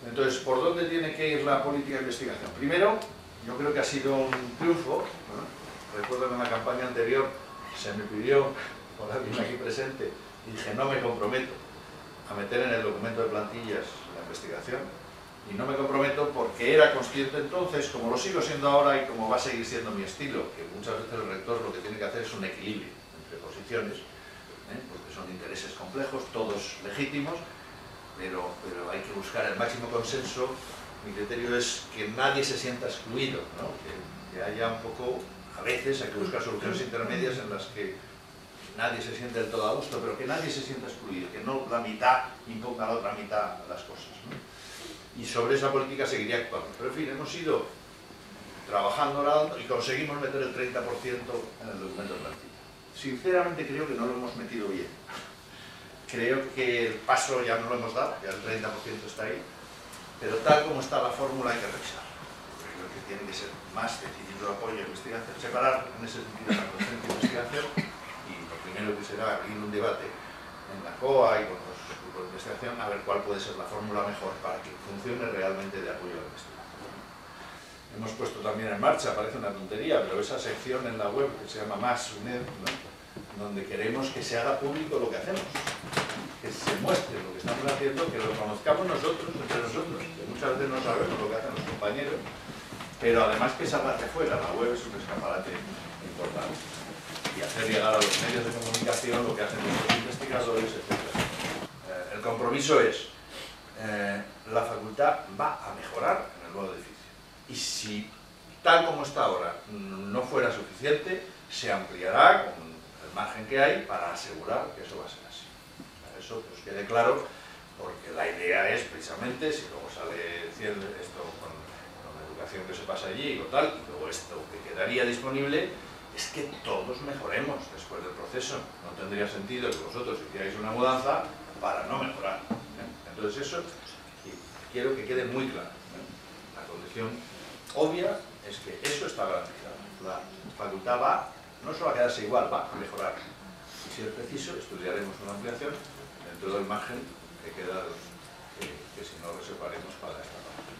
Entonces, ¿por dónde tiene que ir la política de investigación? Primero, yo creo que ha sido un triunfo, ¿no? Recuerdo que en la campaña anterior se me pidió, por alguien aquí presente, y dije, no me comprometo a meter en el documento de plantillas la investigación, y no me comprometo porque era consciente entonces, como lo sigo siendo ahora y como va a seguir siendo mi estilo, que muchas veces el rector lo que tiene que hacer es un equilibrio entre posiciones, porque son intereses complejos, todos legítimos, pero hay que buscar el máximo consenso. Mi criterio es que nadie se sienta excluido, ¿no? que haya un poco, a veces hay que buscar soluciones intermedias en las que nadie se siente del todo a gusto, pero que nadie se sienta excluido, que no la mitad imponga a la otra mitad las cosas, ¿no? Y sobre esa política seguiría actuando. Pero en fin, hemos ido trabajando y conseguimos meter el 30% en el documento de plantilla. Sinceramente creo que no lo hemos metido bien. Creo que el paso ya no lo hemos dado, ya el 30% está ahí, pero tal como está la fórmula hay que revisar. Creo que tiene que ser más decidido apoyo a investigación, separar en ese sentido la docencia de investigación, y lo primero que será abrir un debate en la COA y con los grupos de investigación a ver cuál puede ser la fórmula mejor para que funcione realmente de apoyo a la investigación. Hemos puesto también en marcha, parece una tontería, pero esa sección en la web que se llama Más UNED, ¿no? Donde queremos que se haga público lo que hacemos, que se muestre lo que estamos haciendo, que lo conozcamos nosotros, entre nosotros, que muchas veces no sabemos lo que hacen los compañeros, pero además que salga hacia afuera. La web es un escaparate importante, y hacer llegar a los medios de comunicación lo que hacen nuestros investigadores, etc. El compromiso es, la facultad va a mejorar en el nuevo edificio, y si tal como está ahora no fuera suficiente, se ampliará con el margen que hay para asegurar que eso va a ser así. Eso pues quede claro, porque la idea es precisamente, si luego sale esto con la educación que se pasa allí o tal, y luego esto que quedaría disponible, es que todos mejoremos después del proceso. No tendría sentido que vosotros hicierais una mudanza para no mejorar, ¿eh? Entonces eso quiero que quede muy claro, ¿eh? La condición obvia es que eso está garantizado. La facultad va no solo a quedarse igual, va a mejorar. Y si es preciso, estudiaremos una ampliación dentro del margen que queda, que si no reservaremos para esta parte.